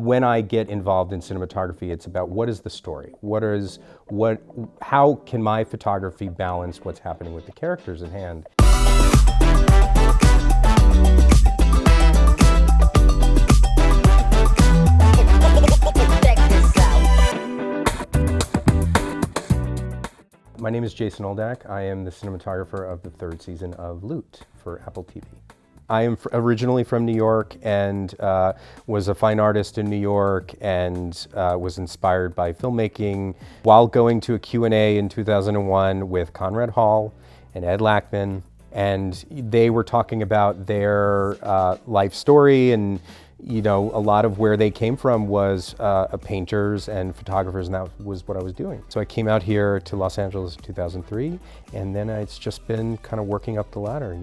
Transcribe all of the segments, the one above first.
when I get involved in cinematography, it's about what is the story? How can my photography balance what's happening with the characters at hand? My name is Jason Oldak. I am the cinematographer of the third season of Loot for AppleTV. I am originally from New York and was a fine artist in New York and was inspired by filmmaking while going to a Q&A in 2001 with Conrad Hall and Ed Lachman. And they were talking about their life story, and a lot of where they came from was painters and photographers, and that was what I was doing. So I came out here to Los Angeles in 2003, and then it's just been kind of working up the ladder.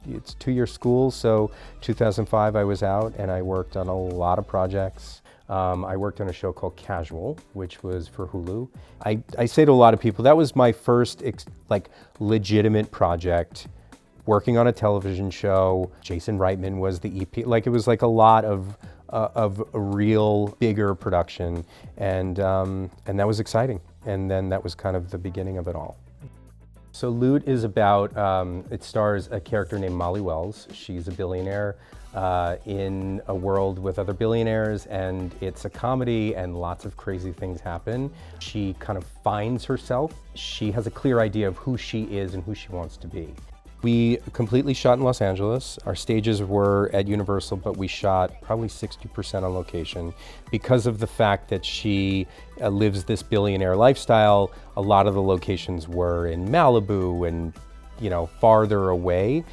It's 2-year school, so 2005 I was out and I worked on a lot of projects. I worked on a show called Casual, which was for Hulu. I say to a lot of people, that was my first legitimate project, working on a television show. Jason Reitman was the EP. It was a lot of a real bigger production, and that was exciting. And then that was kind of the beginning of it all. So Loot is about, it stars a character named Molly Wells. She's a billionaire in a world with other billionaires, and it's a comedy and lots of crazy things happen. She kind of finds herself. She has a clear idea of who she is and who she wants to be. We completely shot in Los Angeles. Our stages were at Universal, but we shot probably 60% on location. Because of the fact that she lives this billionaire lifestyle, a lot of the locations were in Malibu and farther away.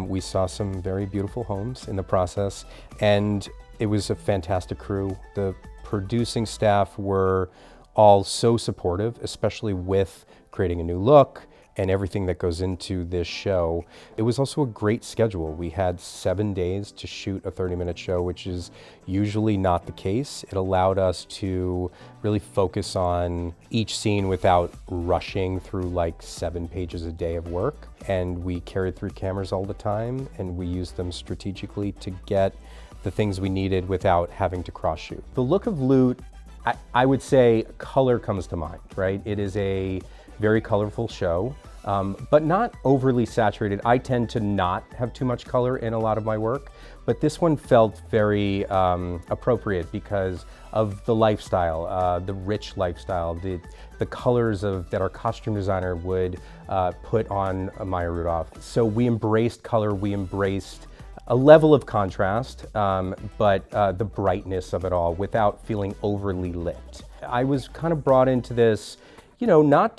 We saw some very beautiful homes in the process, and it was a fantastic crew. The producing staff were all so supportive, especially with creating a new look and everything that goes into this show. It was also a great schedule. We had 7 days to shoot a 30-minute show, which is usually not the case. It allowed us to really focus on each scene without rushing through 7 pages a day of work. And we carried 3 cameras all the time, and we used them strategically to get the things we needed without having to cross shoot. The look of Loot, I would say color comes to mind, right? It is a very colorful show, but not overly saturated. I tend to not have too much color in a lot of my work, but this one felt very appropriate because of the lifestyle, the rich lifestyle, the colors that our costume designer would put on Maya Rudolph. So we embraced color, we embraced a level of contrast, but the brightness of it all without feeling overly lit. I was kind of brought into this, not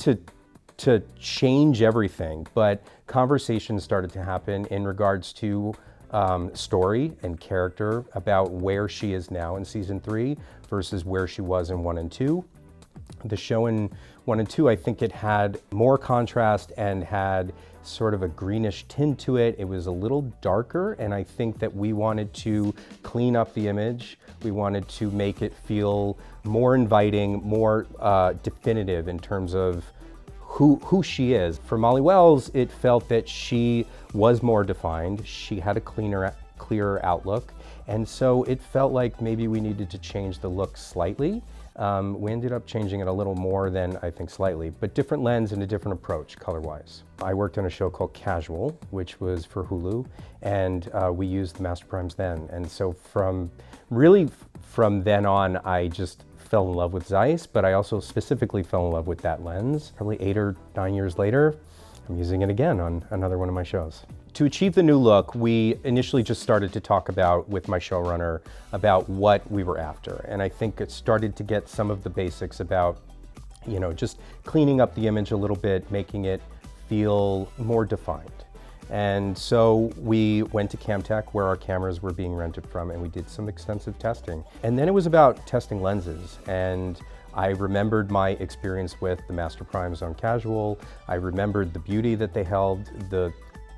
to change everything, but conversations started to happen in regards to story and character about where she is now in season 3 versus where she was in 1 and 2. The show in 1 and 2, I think it had more contrast and had sort of a greenish tint to it. It was a little darker, and I think that we wanted to clean up the image. We wanted to make it feel more inviting, more definitive in terms of who she is. For Molly Wells, it felt that she was more defined. She had a clearer outlook. And so it felt like maybe we needed to change the look slightly. We ended up changing it a little more than I think slightly, but different lens and a different approach color-wise. I worked on a show called Casual, which was for Hulu, and we used the master primes then. And so from then on, I just fell in love with ZEISS, but I also specifically fell in love with that lens. Probably 8 or 9 years later, I'm using it again on another one of my shows. To achieve the new look, we initially just started to talk with my showrunner about what we were after. And I think it started to get some of the basics about, just cleaning up the image a little bit, making it feel more defined. And so we went to Camtech, where our cameras were being rented from, and we did some extensive testing. And then it was about testing lenses. And I remembered my experience with the master primes on Casual. I remembered the beauty that they held, the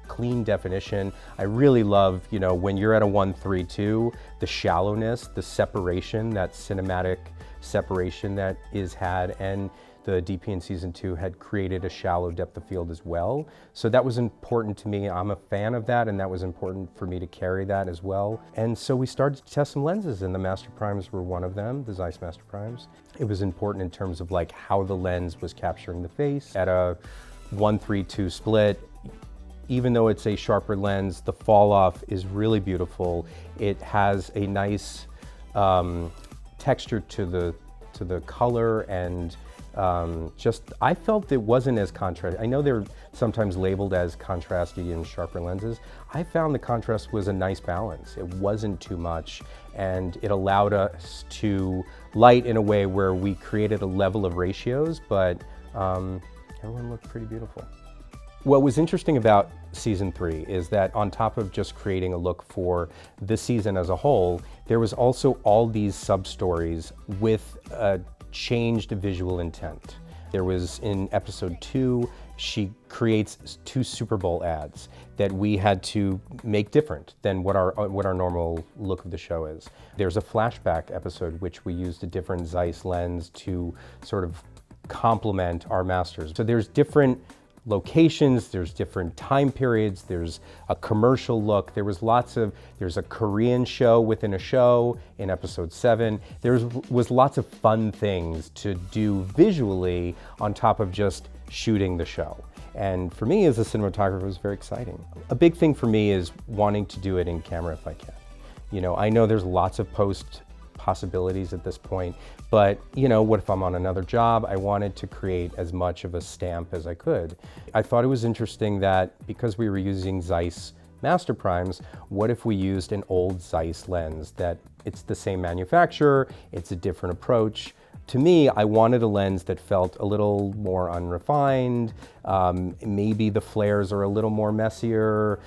clean definition. I really love, when you're at a 1:3:2, the shallowness, the separation, that cinematic separation that is had, and the DP in season 2 had created a shallow depth of field as well. So that was important to me. I'm a fan of that, and that was important for me to carry that as well. And so we started to test some lenses, and the Master Primes were one of them, the ZEISS Master Primes. It was important in terms of like how the lens was capturing the face. At a 1:3:2 split, even though it's a sharper lens, the fall off is really beautiful. It has a nice texture to the color, and I felt it wasn't as contrast. I know they're sometimes labeled as contrasty and sharper lenses. I found the contrast was a nice balance. It wasn't too much, and it allowed us to light in a way where we created a level of ratios, but everyone looked pretty beautiful. What was interesting about season 3 is that on top of just creating a look for the season as a whole, there was also all these sub-stories with a changed visual intent. There was, in episode 2, she creates 2 Super Bowl ads that we had to make different than what our normal look of the show is. There's a flashback episode which we used a different ZEISS lens to sort of complement our masters. So there's different locations, there's different time periods, there's a commercial look, there's a Korean show within a show in episode 7. There was lots of fun things to do visually on top of just shooting the show. And for me as a cinematographer, it was very exciting. A big thing for me is wanting to do it in camera if I can. You know, I know there's lots of post possibilities at this point, but you know, what if I'm on another job? I wanted to create as much of a stamp as I could. I thought it was interesting that because we were using ZEISS Master Primes, what if we used an old ZEISS lens that it's the same manufacturer, it's a different approach. To me, I wanted a lens that felt a little more unrefined. Maybe the flares are a little more messier,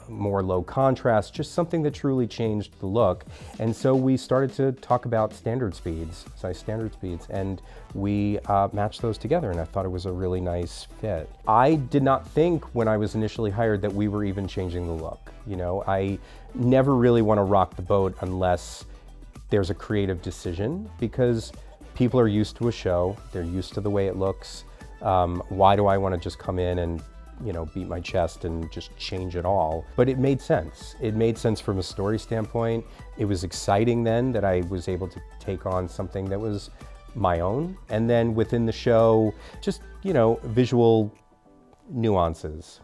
more low contrast, just something that truly changed the look. And so we started to talk about standard speeds, ZEISS standard speeds, and we matched those together, and I thought it was a really nice fit. I did not think when I was initially hired that we were even changing the look. You know, I never really want to rock the boat unless there's a creative decision, because people are used to a show, they're used to the way it looks. Why do I want to just come in and, you know, beat my chest and just change it all? But it made sense. It made sense from a story standpoint. It was exciting then that I was able to take on something that was my own. And then within the show, just, you know, visual nuances.